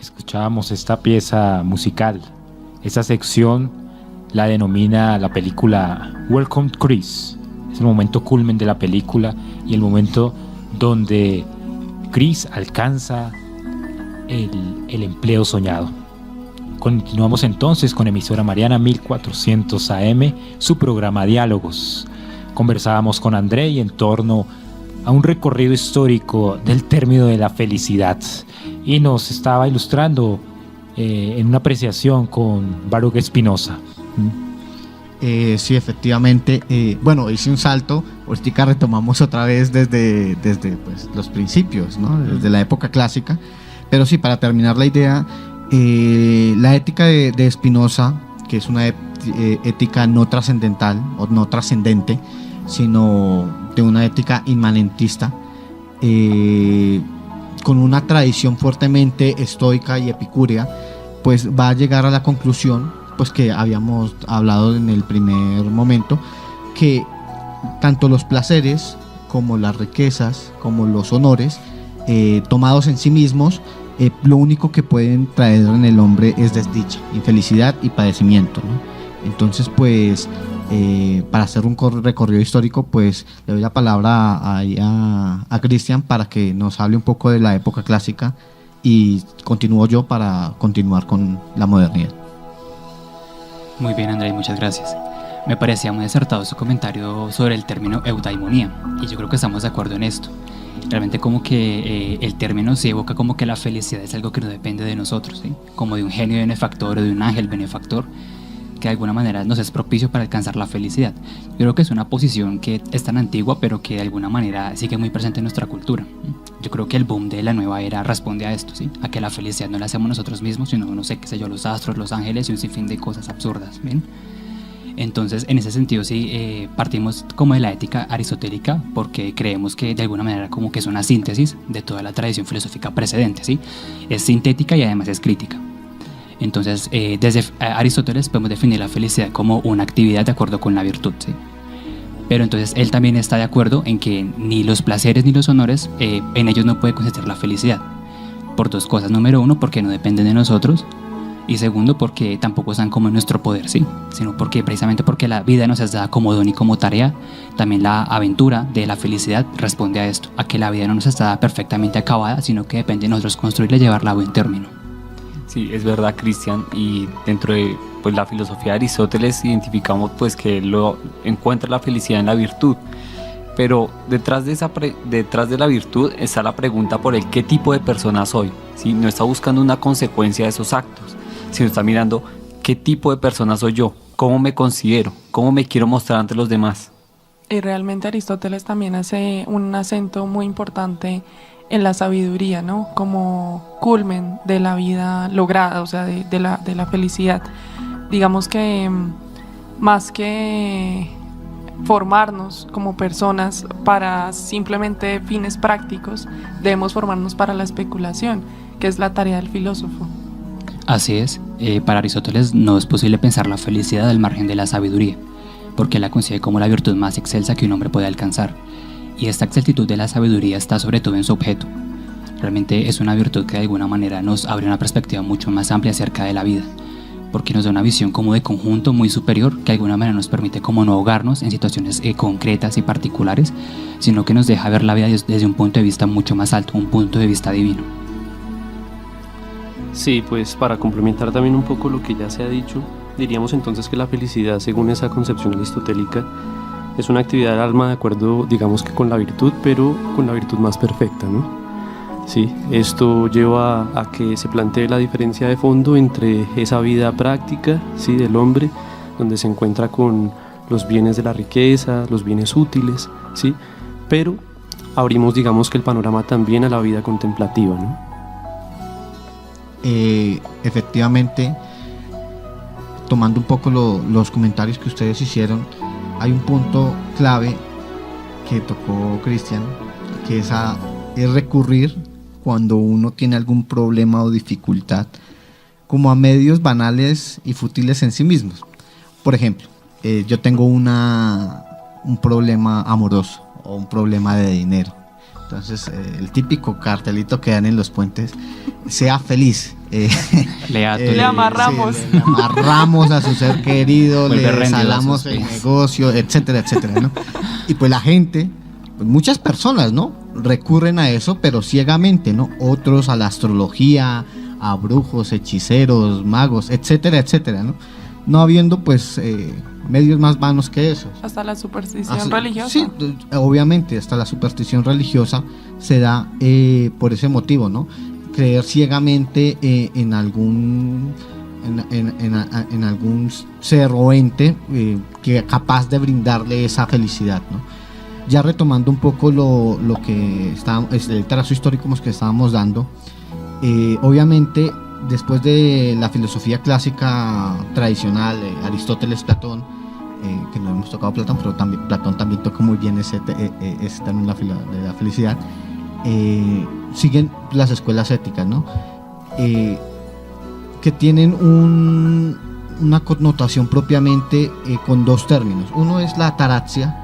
Escuchábamos esta pieza musical. Esta sección la denomina la película Welcome Chris. Es el momento culmen de la película y el momento donde Chris alcanza el empleo soñado. Continuamos entonces con emisora Mariana 1400 AM, su programa Diálogos. Conversábamos con Andrei en torno a un recorrido histórico del término de la felicidad y nos estaba ilustrando en una apreciación con Baruch Espinosa. Sí, efectivamente. Bueno, hice un salto. Ahorita retomamos otra vez desde pues, los principios, ¿no? Desde la época clásica. Pero sí, para terminar la idea, la ética de Spinoza, que es una ética no trascendental o no trascendente, sino de una ética inmanentista, con una tradición fuertemente estoica y epicúrea, pues va a llegar a la conclusión, pues que habíamos hablado en el primer momento, que tanto los placeres como las riquezas, como los honores, tomados en sí mismos, lo único que pueden traer en el hombre es desdicha, infelicidad y padecimiento, ¿no? Entonces, pues, para hacer un recorrido histórico, pues le doy la palabra a Cristian para que nos hable un poco de la época clásica y continúo yo para continuar con la modernidad. Muy bien, Andrei, muchas gracias. Me parecía muy acertado su comentario sobre el término eudaimonía, y yo creo que estamos de acuerdo en esto. Realmente como que el término se evoca como que la felicidad es algo que no depende de nosotros, ¿sí? Como de un genio benefactor o de un ángel benefactor que de alguna manera nos es propicio para alcanzar la felicidad. Yo creo que es una posición que es tan antigua pero que de alguna manera sigue muy presente en nuestra cultura. Yo creo que el boom de la nueva era responde a esto, ¿sí? A que la felicidad no la hacemos nosotros mismos, sino, no sé, qué sé yo, los astros, los ángeles y un sinfín de cosas absurdas, ¿bien? Entonces, en ese sentido, sí, partimos como de la ética aristotélica porque creemos que de alguna manera como que es una síntesis de toda la tradición filosófica precedente, ¿sí? Es sintética y además es crítica. Entonces, desde Aristóteles podemos definir la felicidad como una actividad de acuerdo con la virtud, ¿sí? Pero entonces él también está de acuerdo en que ni los placeres ni los honores, en ellos no puede consistir la felicidad. Por dos cosas. Número uno, porque no dependen de nosotros. Y segundo, porque tampoco están como en nuestro poder, ¿sí? Sino porque precisamente porque la vida nos es dada como don y como tarea, también la aventura de la felicidad responde a esto, a que la vida no nos está perfectamente acabada, sino que depende de nosotros construirla y llevarla a buen término. Sí, es verdad, Cristian, y dentro de pues, la filosofía de Aristóteles identificamos pues, que lo encuentra la felicidad en la virtud, pero detrás de la virtud está la pregunta por el qué tipo de persona soy, ¿sí? No está buscando una consecuencia de esos actos, sino está mirando qué tipo de persona soy yo, cómo me considero, cómo me quiero mostrar ante los demás. Y realmente Aristóteles también hace un acento muy importante en la sabiduría, ¿no? Como culmen de la vida lograda, o sea, de la felicidad. Digamos que más que formarnos como personas para simplemente fines prácticos, debemos formarnos para la especulación, que es la tarea del filósofo. Así es, para Aristóteles no es posible pensar la felicidad al margen de la sabiduría, porque él la concibe como la virtud más excelsa que un hombre puede alcanzar. Y esta exactitud de la sabiduría está sobre todo en su objeto. Realmente es una virtud que de alguna manera nos abre una perspectiva mucho más amplia acerca de la vida, porque nos da una visión como de conjunto muy superior que de alguna manera nos permite como no ahogarnos en situaciones concretas y particulares, sino que nos deja ver la vida desde un punto de vista mucho más alto, un punto de vista divino. Sí, pues para complementar también un poco lo que ya se ha dicho, diríamos entonces que la felicidad, según esa concepción aristotélica, es una actividad del alma de acuerdo, digamos que con la virtud, pero con la virtud más perfecta, ¿no? Sí, esto lleva a que se plantee la diferencia de fondo entre esa vida práctica, sí, del hombre, donde se encuentra con los bienes de la riqueza, los bienes útiles, sí, pero abrimos, digamos que el panorama también a la vida contemplativa, ¿no? Efectivamente, tomando un poco los comentarios que ustedes hicieron, hay un punto clave que tocó Cristian, que es recurrir cuando uno tiene algún problema o dificultad como a medios banales y fútiles en sí mismos. Por ejemplo, yo tengo un problema amoroso o un problema de dinero. Entonces, el típico cartelito que dan en los puentes, sea feliz, Le amarramos. Sí, le amarramos a su ser querido, Vuelve le rendido a salamos sus el pies. negocio, etcétera, etcétera, ¿no? Y pues la gente, pues muchas personas, ¿no? Recurren a eso, pero ciegamente, ¿no? Otros a la astrología, a brujos, hechiceros, magos, etcétera, etcétera, ¿no? No habiendo, pues, medios más vanos que esos. Hasta la superstición Así- religiosa. Sí, obviamente, hasta la superstición religiosa se da por ese motivo, ¿no? Creer ciegamente en algún en algún ser o ente que capaz de brindarle esa felicidad, ¿no? Ya retomando un poco lo que es el trazo histórico que estábamos dando, obviamente después de la filosofía clásica tradicional, Aristóteles, Platón, que no hemos tocado Platón, pero Platón también toca muy bien ese término de la felicidad, siguen las escuelas éticas, ¿no? Que tienen una connotación propiamente con dos términos. Uno es la ataraxia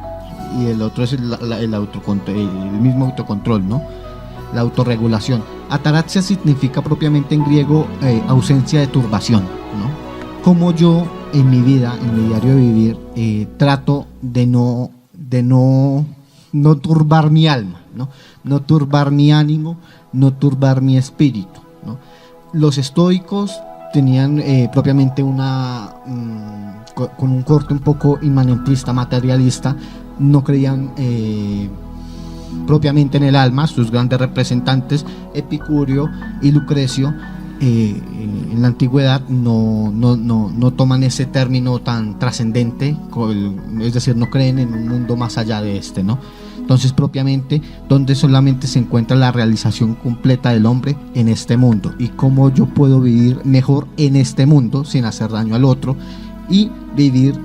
y el otro es el mismo autocontrol, ¿no? La autorregulación. Ataraxia significa propiamente en griego ausencia de turbación, ¿no? Como yo en mi vida, en mi diario de vivir, trato de no turbar mi alma, ¿no? No turbar mi ánimo, no turbar mi espíritu, ¿no? Los estoicos tenían propiamente con un corte un poco inmanentista, materialista, no creían propiamente en el alma. Sus grandes representantes, Epicurio y Lucrecio, en la antigüedad no toman ese término tan trascendente, es decir, no creen en un mundo más allá de este, ¿no? Entonces, propiamente, donde solamente se encuentra la realización completa del hombre en este mundo, y cómo yo puedo vivir mejor en este mundo sin hacer daño al otro y vivir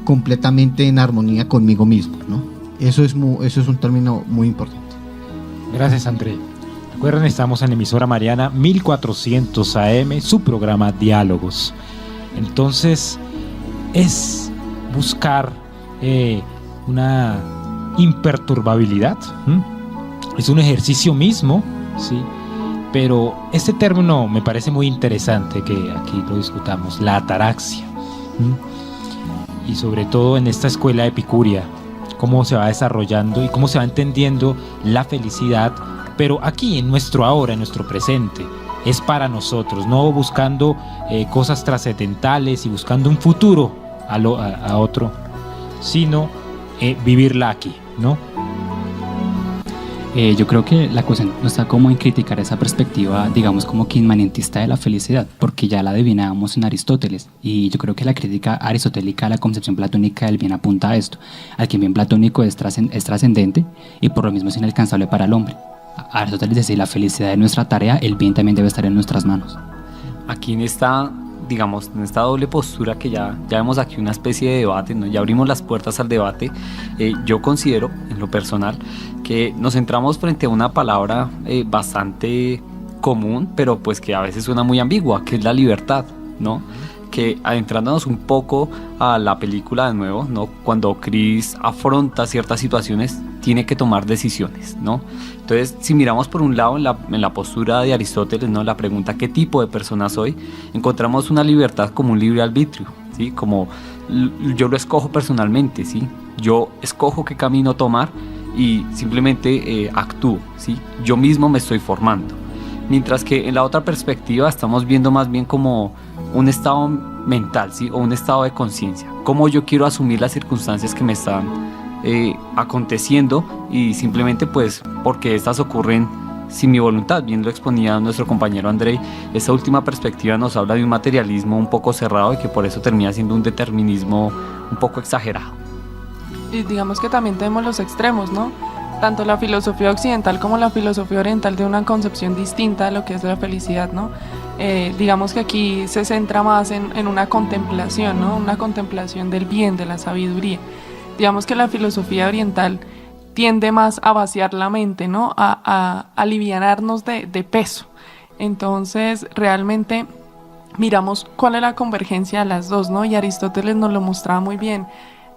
completamente en armonía conmigo mismo, ¿no? Eso es un término muy importante. Gracias, André. Recuerden, estamos en emisora Mariana 1400 AM, su programa Diálogos. Entonces, es buscar una imperturbabilidad. Es un ejercicio mismo, ¿sí? Pero este término me parece muy interesante que aquí lo discutamos, la ataraxia. Y sobre todo en esta escuela epicurea, cómo se va desarrollando y cómo se va entendiendo la felicidad, pero aquí en nuestro ahora, en nuestro presente, es para nosotros, no buscando cosas trascendentales y buscando un futuro a otro, sino vivirla aquí, ¿no? Yo creo que la cuestión no está como en criticar esa perspectiva, digamos, como que inmanentista de la felicidad, porque ya la adivinábamos en Aristóteles, y yo creo que la crítica aristotélica a la concepción platónica del bien apunta a esto, al que el bien platónico es trascendente y por lo mismo es inalcanzable para el hombre. Aristóteles decía, la felicidad es nuestra tarea, el bien también debe estar en nuestras manos. Aquí en esta, digamos, en esta doble postura que ya vemos aquí una especie de debate, ¿no? Ya abrimos las puertas al debate. Yo considero, en lo personal, que nos centramos frente a una palabra bastante común, pero pues que a veces suena muy ambigua, que es la libertad, ¿no? Que adentrándonos un poco a la película de nuevo, ¿no? Cuando Chris afronta ciertas situaciones, tiene que tomar decisiones, ¿no? Entonces, si miramos por un lado en la postura de Aristóteles, ¿no? La pregunta ¿qué tipo de persona soy? Encontramos una libertad como un libre arbitrio, ¿sí? Como yo lo escojo personalmente, ¿sí? Yo escojo qué camino tomar y simplemente actúo, ¿sí? Yo mismo me estoy formando. Mientras que en la otra perspectiva estamos viendo más bien como un estado mental, ¿sí? O un estado de conciencia. Cómo yo quiero asumir las circunstancias que me están aconteciendo y simplemente pues porque estas ocurren sin mi voluntad. Bien lo exponía nuestro compañero Andrei, esta última perspectiva nos habla de un materialismo un poco cerrado y que por eso termina siendo un determinismo un poco exagerado. Y digamos que también tenemos los extremos, ¿no? Tanto la filosofía occidental como la filosofía oriental de una concepción distinta de lo que es la felicidad, ¿no? Digamos que aquí se centra más en una contemplación, ¿no? Una contemplación del bien, de la sabiduría. Digamos que la filosofía oriental tiende más a vaciar la mente, ¿no? A alivianarnos de peso. Entonces, realmente miramos cuál es la convergencia de las dos, ¿no? Y Aristóteles nos lo mostraba muy bien.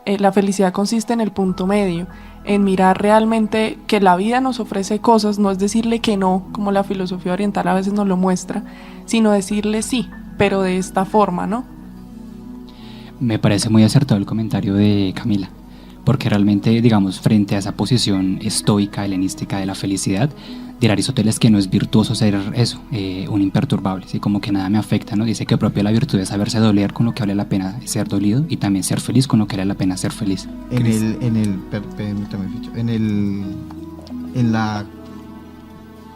La felicidad consiste en el punto medio, en mirar realmente que la vida nos ofrece cosas, no es decirle que no, como la filosofía oriental a veces nos lo muestra, sino decirle sí, pero de esta forma, ¿no? Me parece muy acertado el comentario de Camila, porque realmente, digamos, frente a esa posición estoica, helenística de la felicidad, dirá Aristóteles que no es virtuoso ser eso, un imperturbable, ¿sí? Como que nada me afecta, ¿no? Dice que propia la virtud es saberse doler con lo que vale la pena ser dolido y también ser feliz con lo que vale la pena ser feliz.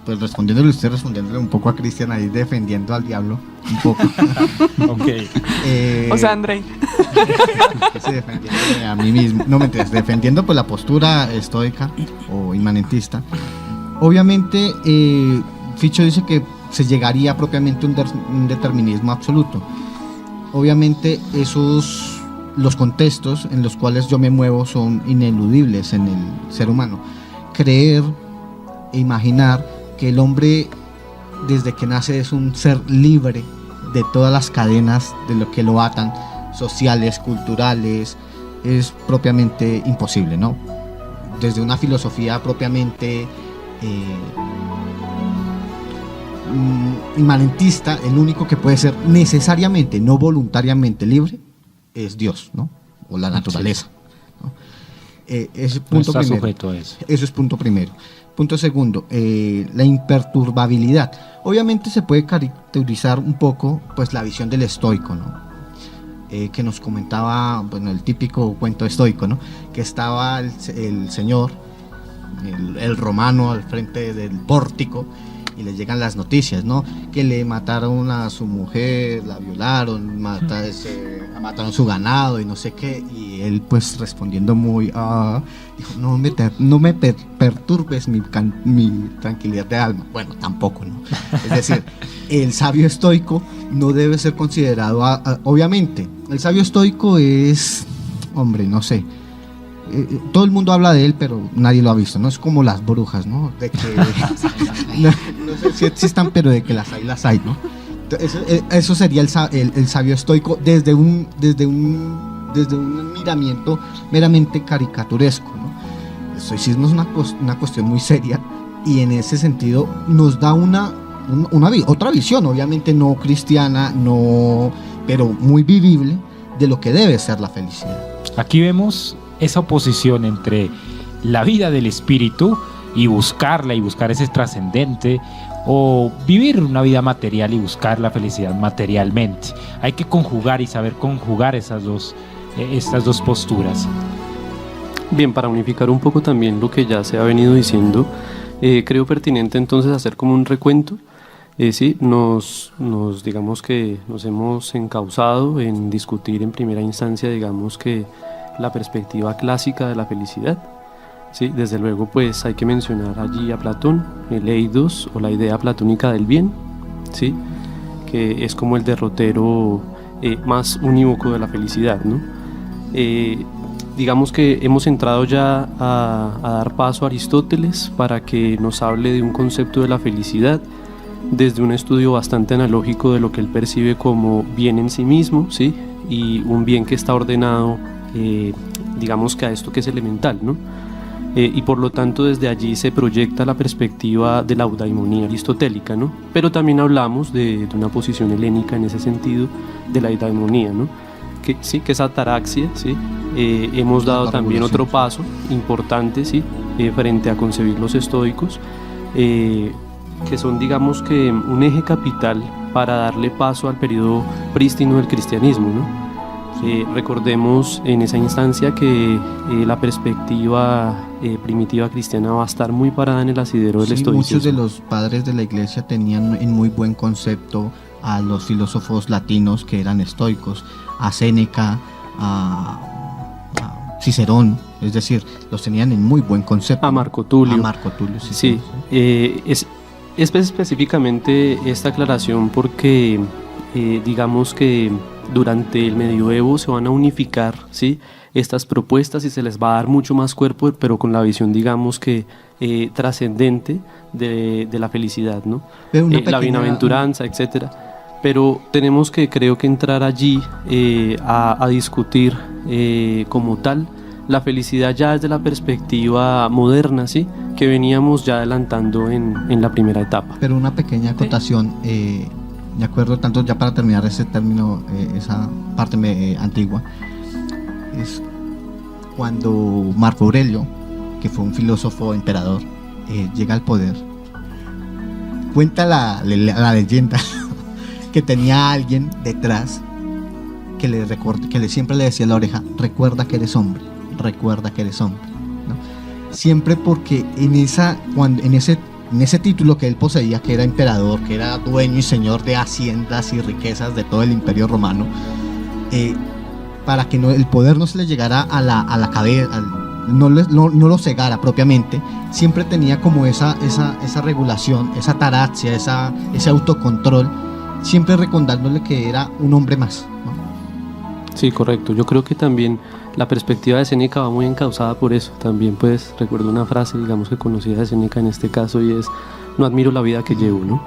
Pues respondiéndole un poco a Cristian ahí, defendiendo al diablo un poco. Ok. O sea, Andrei. Sí, defendiéndome a mí mismo. No, mentiras, defendiendo pues la postura estoica o inmanentista. Obviamente, Ficho dice que se llegaría propiamente a un determinismo absoluto. Obviamente, los contextos en los cuales yo me muevo son ineludibles en el ser humano. Creer e imaginar que el hombre desde que nace es un ser libre de todas las cadenas de lo que lo atan, sociales, culturales, es propiamente imposible, ¿no? Desde una filosofía propiamente inmanentista, el único que puede ser necesariamente, no voluntariamente libre, es Dios, ¿no? O la naturaleza, ¿no? Ese punto No está primero. sujeto a eso. Eso es punto primero. Punto segundo, la imperturbabilidad. Obviamente se puede caracterizar un poco pues la visión del estoico, ¿no? Que nos comentaba, bueno, el típico cuento estoico, ¿no? Que estaba el señor, el romano al frente del pórtico y le llegan las noticias, ¿no? Que le mataron a su mujer, la violaron, mataron su ganado y no sé qué, y él pues respondiendo muy dijo, no me perturbes mi tranquilidad de alma. Bueno, tampoco, ¿no? Es decir, el sabio estoico no debe ser considerado obviamente, el sabio estoico es, hombre, no sé, todo el mundo habla de él, pero nadie lo ha visto, ¿no? Es como las brujas, ¿no? De que no sé si existan, pero de que las hay, ¿no? Eso sería el sabio estoico desde un miramiento meramente caricaturesco, ¿no? El estoicismo es una cuestión muy seria y en ese sentido nos da otra visión, obviamente no cristiana, pero muy vivible de lo que debe ser la felicidad. Aquí vemos esa oposición entre la vida del espíritu y buscar ese trascendente, o vivir una vida material y buscar la felicidad materialmente. Hay que conjugar y saber conjugar estas dos posturas. Bien, para unificar un poco también lo que ya se ha venido diciendo, creo pertinente entonces hacer como un recuento. Sí, digamos que nos hemos encauzado en discutir en primera instancia, digamos que la perspectiva clásica de la felicidad. Sí, desde luego pues hay que mencionar allí a Platón, el eidos o la idea platónica del bien, ¿sí? Que es como el derrotero más unívoco de la felicidad, ¿no? Digamos que hemos entrado ya a dar paso a Aristóteles para que nos hable de un concepto de la felicidad desde un estudio bastante analógico de lo que él percibe como bien en sí mismo, ¿sí? Y un bien que está ordenado, digamos que a esto que es elemental, ¿no? Y por lo tanto desde allí se proyecta la perspectiva de la eudaimonía aristotélica, ¿no? Pero también hablamos de una posición helénica en ese sentido de la eudaimonía, ¿no? Que sí, que es ataraxia, ¿sí? Hemos dado también otro paso importante, ¿sí? Frente a concebir los estoicos, que son, digamos que, un eje capital para darle paso al periodo prístino del cristianismo, ¿no? Recordemos en esa instancia que la perspectiva primitiva cristiana va a estar muy parada en el asidero del estoicismo. Muchos de los padres de la iglesia tenían en muy buen concepto a los filósofos latinos que eran estoicos, a Séneca, a Cicerón, es decir, los tenían en muy buen concepto. A Marco Tulio. Sí. Es específicamente esta aclaración porque digamos que durante el medioevo se van a unificar, ¿sí?, estas propuestas y se les va a dar mucho más cuerpo, pero con la visión, digamos que trascendente de la felicidad, ¿no? La bienaventuranza, etcétera. Pero tenemos que, creo que entrar allí a discutir como tal la felicidad ya desde la perspectiva moderna, ¿sí? Que veníamos ya adelantando en la primera etapa. Pero una pequeña acotación, de acuerdo, tanto ya para terminar ese término, esa parte antigua, es cuando Marco Aurelio, que fue un filósofo emperador, llega al poder. Cuenta la leyenda que tenía alguien detrás que siempre le decía en la oreja: recuerda que eres hombre, recuerda que eres hombre, ¿no? Siempre porque en ese título que él poseía, que era emperador, que era dueño y señor de haciendas y riquezas de todo el imperio romano, para que el poder no se le llegara a la cabeza, no lo cegara propiamente, siempre tenía como esa regulación, esa taraxia, ese autocontrol, siempre recordándole que era un hombre más, ¿no? Sí, correcto. Yo creo que también la perspectiva de Séneca va muy encauzada por eso. También pues recuerdo una frase, digamos, que conocida de Séneca en este caso, y es: no admiro la vida que llevo, ¿no?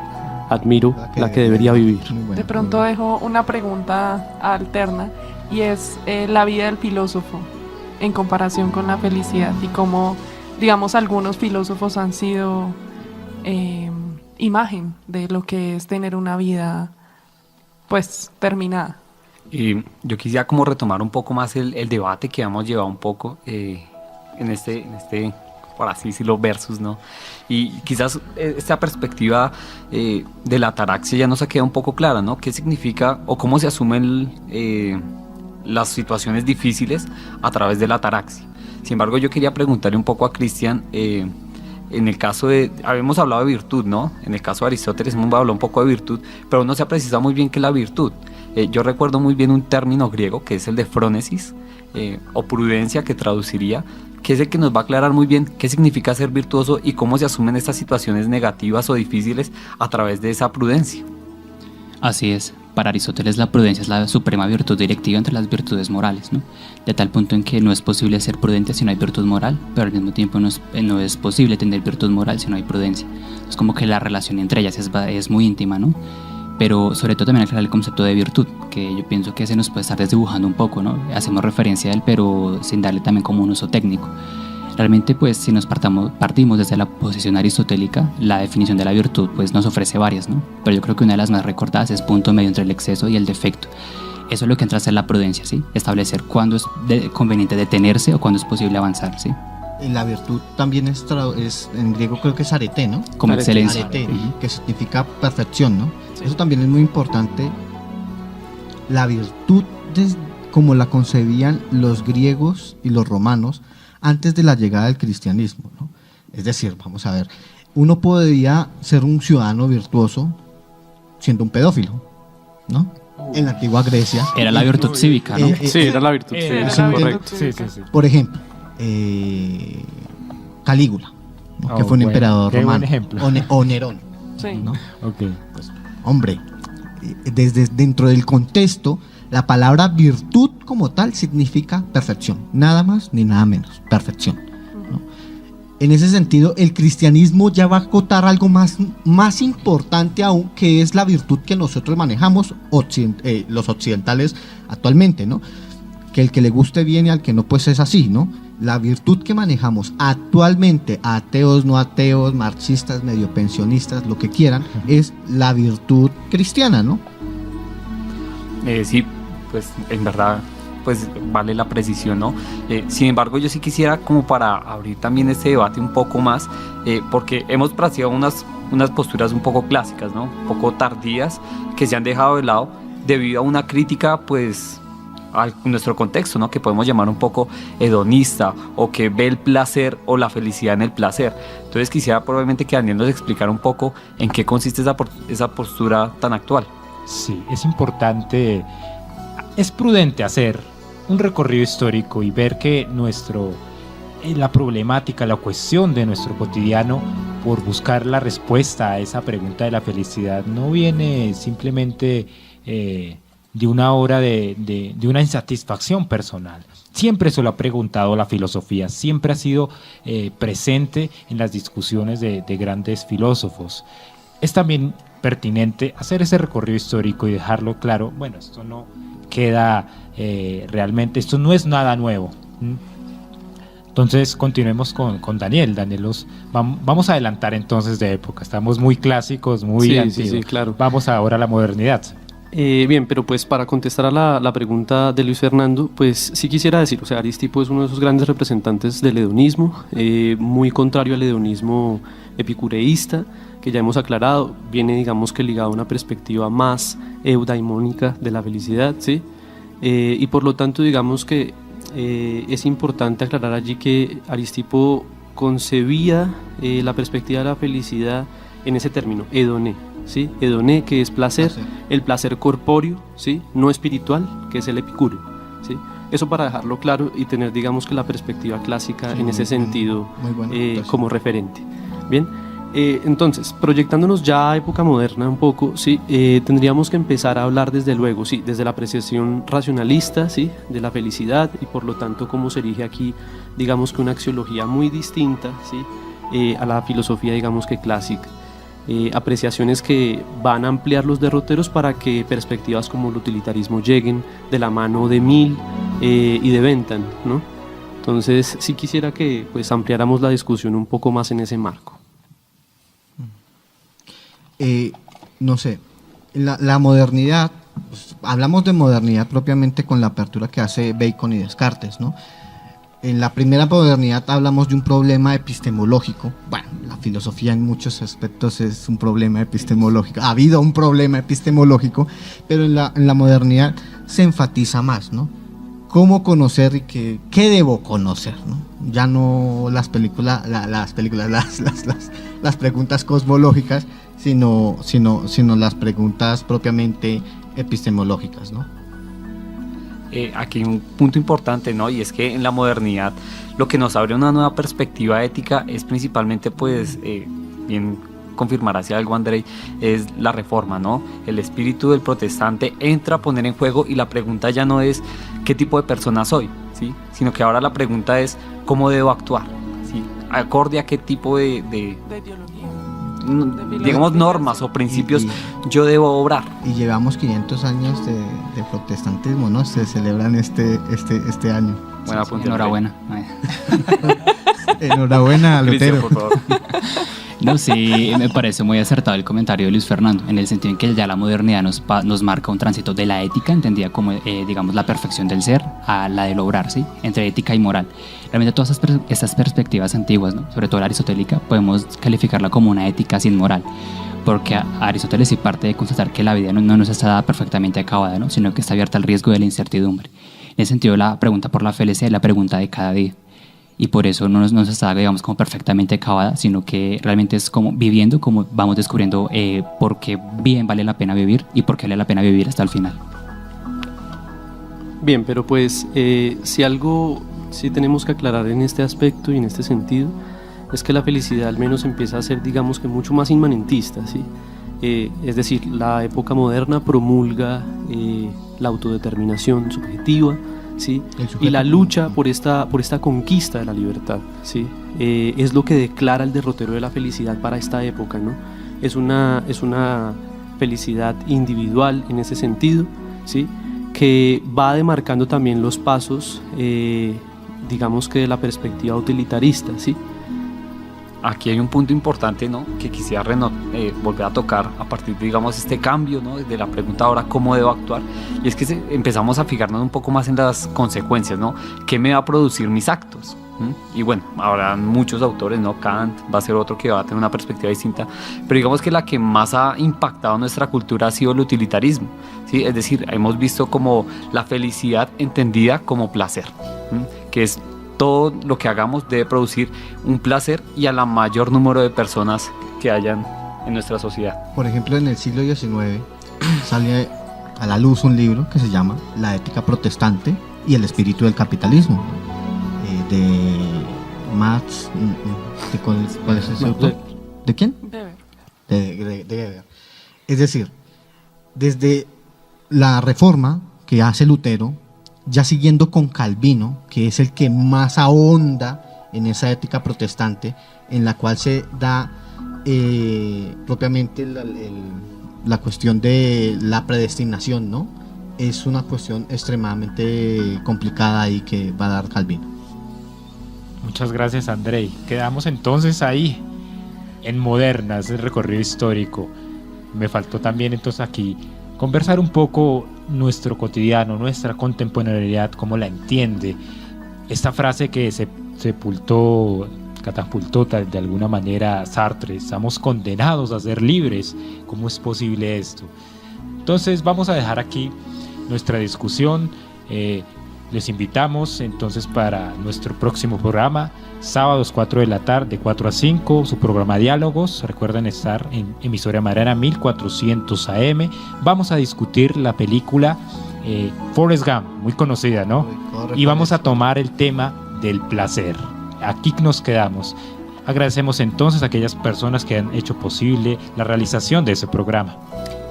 Admiro la que debería vivir. De pronto dejo una pregunta alterna, y es la vida del filósofo en comparación con la felicidad, y cómo, digamos, algunos filósofos han sido imagen de lo que es tener una vida pues terminada. Yo quisiera como retomar un poco más el debate que hemos llevado un poco en este, por así decirlo, versus, ¿no? Y quizás esta perspectiva de la ataraxia ya nos ha quedado un poco clara, ¿no? ¿Qué significa o cómo se asumen las situaciones difíciles a través de la ataraxia? Sin embargo, yo quería preguntarle un poco a Cristian, en el caso habíamos hablado de virtud, ¿no? En el caso de Aristóteles hemos hablado un poco de virtud, pero no se ha precisado muy bien qué es la virtud. Yo recuerdo muy bien un término griego que es el de frónesis, o prudencia, que traduciría, que es el que nos va a aclarar muy bien qué significa ser virtuoso y cómo se asumen estas situaciones negativas o difíciles a través de esa prudencia. Así es. Para Aristóteles la prudencia es la suprema virtud directiva entre las virtudes morales, ¿no? De tal punto en que no es posible ser prudente si no hay virtud moral, pero al mismo tiempo no es posible tener virtud moral si no hay prudencia. Es como que la relación entre ellas es muy íntima, ¿no? Pero sobre todo también aclarar el concepto de virtud, que yo pienso que se nos puede estar desdibujando un poco, ¿no? Hacemos referencia a él, pero sin darle también como un uso técnico. Realmente, pues, si nos partimos desde la posición aristotélica, la definición de la virtud pues nos ofrece varias, ¿no? Pero yo creo que una de las más recordadas es punto medio entre el exceso y el defecto. Eso es lo que entra a ser la prudencia, ¿sí? Establecer cuándo es conveniente detenerse o cuándo es posible avanzar, ¿sí? La virtud también es en griego creo que es arete, ¿no? Como Arete. excelencia. Arete, que significa perfección, ¿no? Sí. Eso también es muy importante. La virtud, como la concebían los griegos y los romanos antes de la llegada del cristianismo, ¿no? Es decir, vamos a ver, uno podía ser un ciudadano virtuoso siendo un pedófilo, ¿no? En la antigua Grecia. Era la virtud cívica, ¿no? Sí, era la virtud cívica, correcto. Sí. Por ejemplo, Calígula, ¿no? Que fue un emperador qué romano. buen ejemplo. O Nerón, Sí. ¿no? Ok. Hombre, dentro del contexto, la palabra virtud como tal significa perfección, nada más ni nada menos, perfección, ¿no? En ese sentido, el cristianismo ya va a acotar algo más importante aún, que es la virtud que nosotros manejamos los occidentales actualmente, ¿no? Que el que le guste bien y al que no, pues es así, ¿no? La virtud que manejamos actualmente, ateos, no ateos, marxistas, medio pensionistas, lo que quieran, es la virtud cristiana, ¿no? Sí, pues en verdad pues vale la precisión, ¿no? Sin embargo, yo sí quisiera como para abrir también este debate un poco más, porque hemos practicado unas posturas un poco clásicas, ¿no? Un poco tardías, que se han dejado de lado debido a una crítica pues a nuestro contexto, ¿no? Que podemos llamar un poco hedonista, o que ve el placer o la felicidad en el placer. Entonces quisiera probablemente que Daniel nos explicara un poco en qué consiste esa postura tan actual. Sí, es importante, es prudente hacer un recorrido histórico y ver que la problemática, la cuestión de nuestro cotidiano por buscar la respuesta a esa pregunta de la felicidad no viene simplemente de una hora de una insatisfacción personal. Siempre se lo ha preguntado la filosofía, siempre ha sido presente en las discusiones de grandes filósofos. Es también pertinente hacer ese recorrido histórico y dejarlo claro. Bueno, esto no queda realmente, esto no es nada nuevo. Entonces continuemos con Daniel. Vamos a adelantar entonces de época. Estamos muy clásicos, muy Sí, antiguos. sí, claro. Vamos ahora a la modernidad. Bien, pero pues para contestar a la pregunta de Luis Fernando, pues sí quisiera decir, o sea, Aristipo es uno de esos grandes representantes del hedonismo, muy contrario al hedonismo epicureísta, que ya hemos aclarado, viene digamos que ligado a una perspectiva más eudaimónica de la felicidad, ¿sí? Y por lo tanto digamos que es importante aclarar allí que Aristipo concebía la perspectiva de la felicidad en ese término, hedoné, ¿sí? Hedoné, que es placer, el placer corpóreo, ¿sí? No espiritual, que es el epicúreo, ¿sí? Eso para dejarlo claro y tener, digamos, que la perspectiva clásica en ese sentido como referente. Bien, entonces, proyectándonos ya a época moderna un poco, ¿sí? Tendríamos que empezar a hablar desde luego, ¿sí? Desde la apreciación racionalista, ¿sí? De la felicidad y por lo tanto cómo se erige aquí, digamos que una axiología muy distinta, ¿sí? A la filosofía, digamos que clásica. Apreciaciones que van a ampliar los derroteros para que perspectivas como el utilitarismo lleguen de la mano de Mill y de Bentham, ¿no? Entonces sí quisiera que pues ampliáramos la discusión un poco más en ese marco. No sé, la modernidad, pues, hablamos de modernidad propiamente con la apertura que hace Bacon y Descartes, ¿no? En la primera modernidad hablamos de un problema epistemológico. Bueno, la filosofía en muchos aspectos es un problema epistemológico. Ha habido un problema epistemológico, pero en la modernidad se enfatiza más, ¿no? Cómo conocer y qué debo conocer, ¿no? Ya no las preguntas cosmológicas, sino las preguntas propiamente epistemológicas, ¿no? Aquí hay un punto importante, ¿no? Y es que en la modernidad lo que nos abre una nueva perspectiva ética es principalmente, pues, bien confirmará si algo Andrei, es la reforma, ¿no? El espíritu del protestante entra a poner en juego y la pregunta ya no es qué tipo de persona soy, ¿sí? Sino que ahora la pregunta es cómo debo actuar, ¿sí? Acorde a qué tipo de ideología. digamos normas o principios yo debo obrar. Y llevamos 500 años de protestantismo, ¿no? Se celebran este año. Buena punta. Enhorabuena. Enhorabuena, Lutero. Cristian, por favor. No, sí, me parece muy acertado el comentario de Luis Fernando, en el sentido en que ya la modernidad nos marca un tránsito de la ética, entendida como, digamos, la perfección del ser, a la del obrar, ¿sí? Entre ética y moral. Realmente todas estas perspectivas antiguas, ¿no? Sobre todo la aristotélica, podemos calificarla como una ética sin moral, porque Aristóteles sí parte de constatar que la vida no nos está dada perfectamente acabada, ¿no? Sino que está abierta al riesgo de la incertidumbre. En ese sentido, la pregunta por la felicidad es la pregunta de cada día. Y por eso no nos está, digamos, como perfectamente acabada, sino que realmente es como viviendo, como vamos descubriendo por qué bien vale la pena vivir y por qué vale la pena vivir hasta el final. Bien, pero pues si algo sí tenemos que aclarar en este aspecto y en este sentido, es que la felicidad al menos empieza a ser, digamos que mucho más inmanentista, ¿sí? Es decir, la época moderna promulga la autodeterminación subjetiva, ¿sí? Y la lucha por esta conquista de la libertad, ¿sí? Es lo que declara el derrotero de la felicidad para esta época, ¿no? Es una felicidad individual en ese sentido, ¿sí? Que va demarcando también los pasos, digamos que de la perspectiva utilitarista, ¿sí? Aquí hay un punto importante, ¿no? Que quisiera volver a tocar a partir de, digamos, este cambio, ¿no? De la pregunta ahora cómo debo actuar, y es que empezamos a fijarnos un poco más en las consecuencias, ¿no? ¿Qué me va a producir mis actos? Y bueno, habrá muchos autores, ¿no? Kant va a ser otro que va a tener una perspectiva distinta, pero digamos que la que más ha impactado nuestra cultura ha sido el utilitarismo, ¿sí? Es decir, hemos visto como la felicidad entendida como placer, que es todo lo que hagamos debe producir un placer y a la mayor número de personas que hayan en nuestra sociedad. Por ejemplo, en el siglo XIX sale a la luz un libro que se llama La ética protestante y el espíritu del capitalismo, de Max, ¿cuál es ese autor? ¿De quién? De Weber. Es decir, desde la reforma que hace Lutero, ya siguiendo con Calvino, que es el que más ahonda en esa ética protestante, en la cual se da propiamente la cuestión de la predestinación, ¿no? Es una cuestión extremadamente complicada y que va a dar Calvino. Muchas gracias, Andrei. Quedamos entonces ahí, en Modernas, el recorrido histórico. Me faltó también entonces aquí conversar un poco nuestro cotidiano, nuestra contemporaneidad, cómo la entiende. Esta frase que se catapultó de alguna manera Sartre: estamos condenados a ser libres. ¿Cómo es posible esto? Entonces vamos a dejar aquí nuestra discusión. Les invitamos entonces para nuestro próximo programa, sábados 4 de la tarde, 4 a 5, su programa Diálogos. Recuerden estar en emisora Marana 1400 AM. Vamos a discutir la película Forrest Gump, muy conocida, ¿no? Y vamos a tomar el tema del placer. Aquí nos quedamos. Agradecemos entonces a aquellas personas que han hecho posible la realización de ese programa.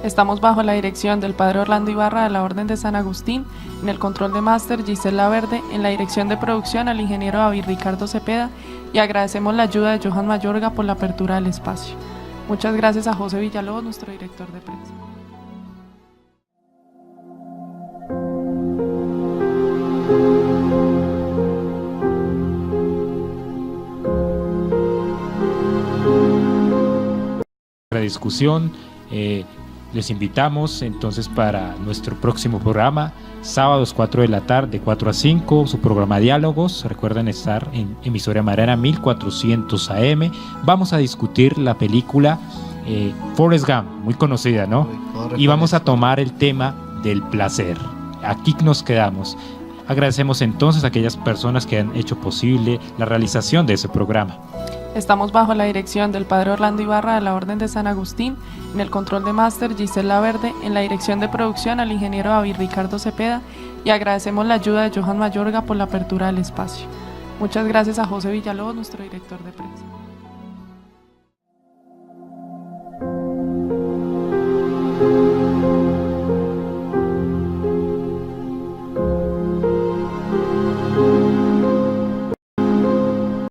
Estamos bajo la dirección del Padre Orlando Ibarra de la Orden de San Agustín, en el control de máster Gisela Verde, en la dirección de producción al ingeniero David Ricardo Cepeda, y agradecemos la ayuda de Johan Mayorga por la apertura del espacio. Muchas gracias a José Villalobos, nuestro director de prensa. La discusión. Les invitamos entonces para nuestro próximo programa, sábados 4 de la tarde, 4 a 5, su programa Diálogos. Recuerden estar en emisora Marana 1400 AM. Vamos a discutir la película Forrest Gump, muy conocida, ¿no? Y vamos a tomar el tema del placer. Aquí nos quedamos. Agradecemos entonces a aquellas personas que han hecho posible la realización de ese programa. Estamos bajo la dirección del Padre Orlando Ibarra de la Orden de San Agustín, en el control de máster Gisela Verde, en la dirección de producción al ingeniero David Ricardo Cepeda, y agradecemos la ayuda de Johan Mayorga por la apertura del espacio. Muchas gracias a José Villalobos, nuestro director de prensa.